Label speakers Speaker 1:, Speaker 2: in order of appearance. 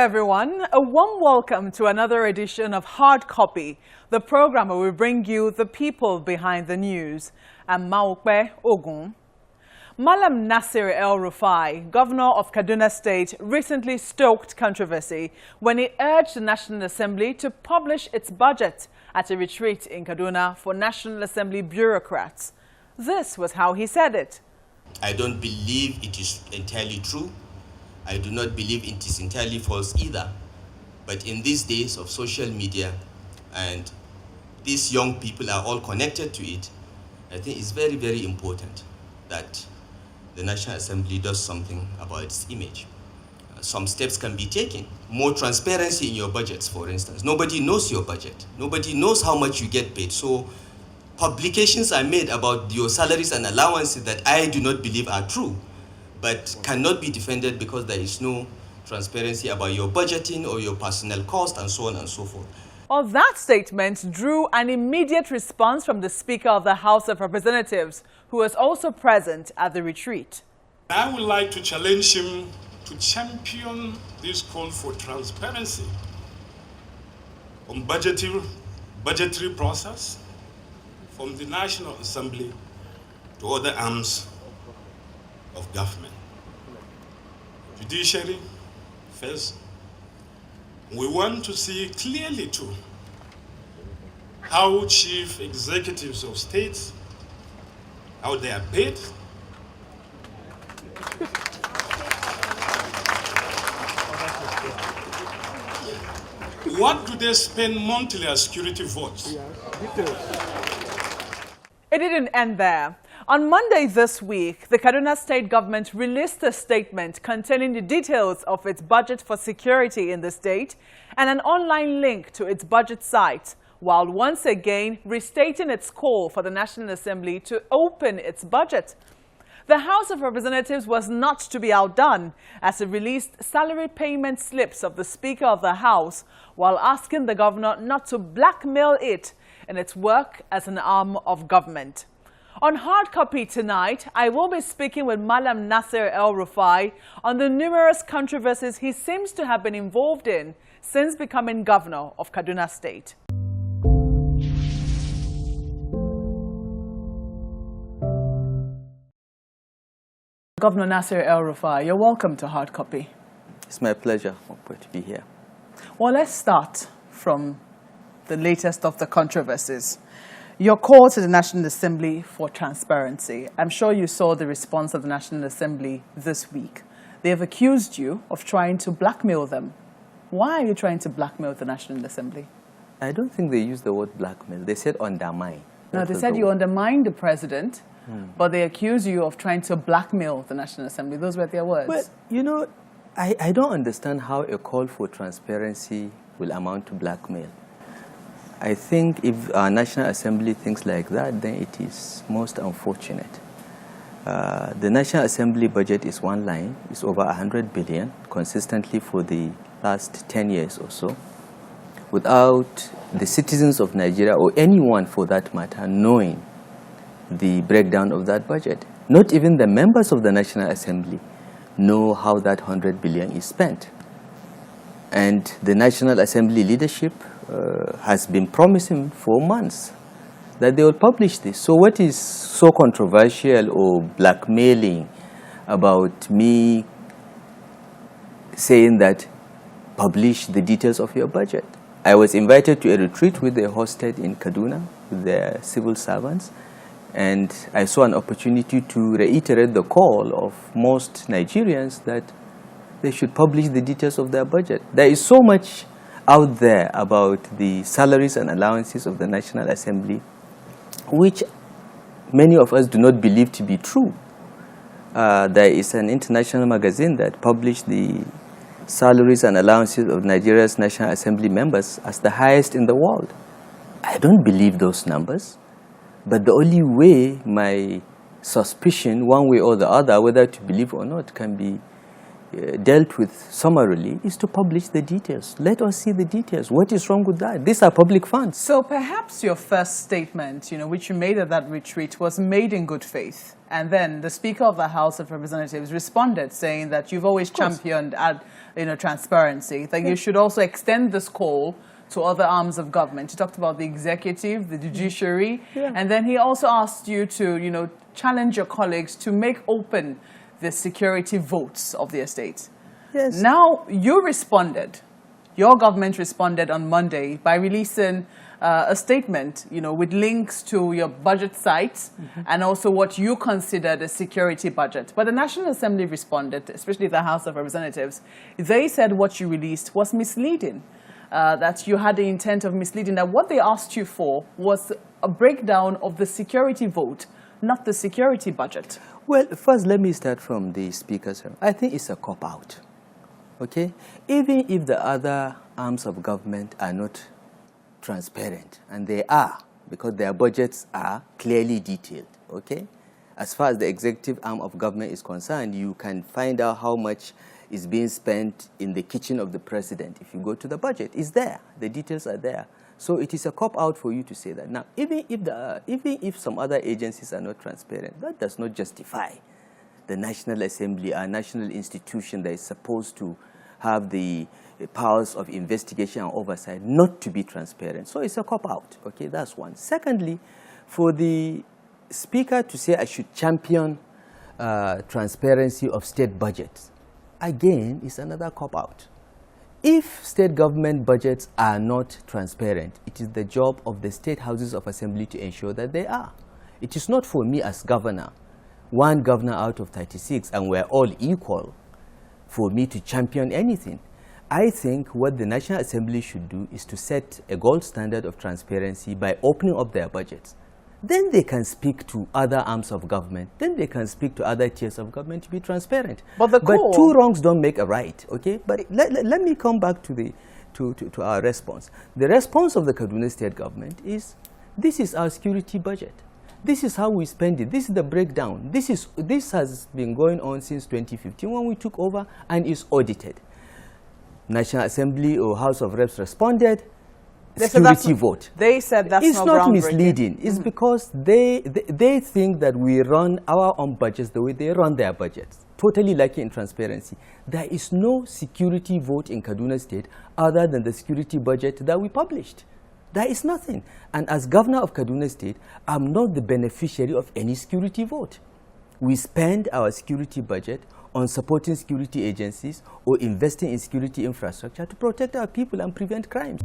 Speaker 1: everyone. A warm welcome to another edition of Hard Copy, the program where we bring you the people behind the news. I'm Maokbe Ogun. Malam Nasir El-Rufai, governor of Kaduna State, recently stoked controversy when he urged the National Assembly to publish its budget at a retreat in Kaduna for National Assembly bureaucrats. This was how he said it.
Speaker 2: I don't believe it is entirely true. I do not believe it is entirely false either. But in these days of social media, and these young people are all connected to it, I think it's very, very important that the National Assembly does something about its image. Some steps can be taken. More transparency in your budgets, for instance. Nobody knows your budget. Nobody knows how much you get paid. So publications are made about your salaries and allowances that I do not believe are true, but cannot be defended because there is no transparency about your budgeting or your personnel cost and so on and so forth.
Speaker 1: Well, that statement drew an immediate response from the Speaker of the House of Representatives, who was also present at the retreat.
Speaker 3: I would like to challenge him to champion this call for transparency on budgetary process from the National Assembly to other arms of government. Judiciary first. We want to see clearly too how chief executives of states, how they are paid, what do they spend monthly as security votes?
Speaker 1: It didn't end there. On Monday this week, the Kaduna State government released a statement containing the details of its budget for security in the state and an online link to its budget site, while once again restating its call for the National Assembly to open its budget. The House of Representatives was not to be outdone as it released salary payment slips of the Speaker of the House while asking the governor not to blackmail it in its work as an arm of government. On Hard Copy tonight, I will be speaking with Malam Nasir El-Rufai on the numerous controversies he seems to have been involved in since becoming governor of Kaduna State. Governor Nasir El-Rufai, you're welcome to Hard Copy.
Speaker 4: It's my pleasure to be here.
Speaker 1: Well, let's start from the latest of the controversies. Your call to the National Assembly for transparency. I'm sure you saw the response of the National Assembly this week. They have accused you of trying to blackmail them. Why are you trying to blackmail the National Assembly?
Speaker 4: I don't think they used the word blackmail. They said undermine.
Speaker 1: No, they said you undermined the president, but they accuse you of trying to blackmail the National Assembly. Those were their words.
Speaker 4: Well, you know, I don't understand how a call for transparency will amount to blackmail. I think if our National Assembly thinks like that, then it is most unfortunate. The National Assembly budget is one line. It's over 100 billion consistently for the last 10 years or so, without the citizens of Nigeria, or anyone for that matter, knowing the breakdown of that budget. Not even the members of the National Assembly know how that 100 billion is spent. And the National Assembly leadership has been promising for months that they will publish this. So what is so controversial or blackmailing about me saying that publish the details of your budget? I was invited to a retreat which they hosted in Kaduna with their civil servants, and I saw an opportunity to reiterate the call of most Nigerians that they should publish the details of their budget. There is so much out there about the salaries and allowances of the National Assembly, which many of us do not believe to be true. There is an international magazine that published the salaries and allowances of Nigeria's National Assembly members as the highest in the world. I don't believe those numbers, but the only way my suspicion, one way or the other, whether to believe or not, can be dealt with summarily is to publish the details. Let us see the details. What is wrong with that? These are public funds.
Speaker 1: So perhaps your first statement, which you made at that retreat, was made in good faith. And then the Speaker of the House of Representatives responded saying that you've always championed transparency, that you should also extend this call to other arms of government. He talked about the executive, the judiciary, and then he also asked you to, challenge your colleagues to make open the security votes of the estate.
Speaker 4: Yes.
Speaker 1: Now, you responded. Your government responded on Monday by releasing a statement, with links to your budget sites and also what you consider the security budget. But the National Assembly responded, especially the House of Representatives. They said what you released was misleading, that you had the intent of misleading, that what they asked you for was a breakdown of the security vote, not the security budget.
Speaker 4: Well, first let me start from the Speaker's. I think it's a cop-out, okay? Even if the other arms of government are not transparent, and they are, because their budgets are clearly detailed, okay? As far as the executive arm of government is concerned, you can find out how much is being spent in the kitchen of the president. If you go to the budget, it's there. The details are there. So it is a cop-out for you to say that. Now, even if some other agencies are not transparent, that does not justify the National Assembly, our national institution that is supposed to have the powers of investigation and oversight, not to be transparent. So it's a cop-out. Okay, that's one. Secondly, for the Speaker to say I should champion transparency of state budgets, again, it's another cop-out. If state government budgets are not transparent, it is the job of the state houses of assembly to ensure that they are. It is not for me as governor, one governor out of 36, and we're all equal, for me to champion anything. I think what the National Assembly should do is to set a gold standard of transparency by opening up their budgets. Then they can speak to other arms of government. Then they can speak to other tiers of government to be transparent.
Speaker 1: But
Speaker 4: two wrongs don't make a right, okay? But let me come back to our response. The response of the Kaduna State government is, this is our security budget. This is how we spend it. This is the breakdown. This has been going on since 2015 when we took over and is audited. National Assembly or House of Reps responded. Security vote.
Speaker 1: They said that's
Speaker 4: it's not misleading. It's because they think that we run our own budgets the way they run their budgets, totally lacking in transparency. There is no security vote in Kaduna State other than the security budget that we published. There is nothing. And as governor of Kaduna State, I'm not the beneficiary of any security vote. We spend our security budget on supporting security agencies or investing in security infrastructure to protect our people and prevent crimes.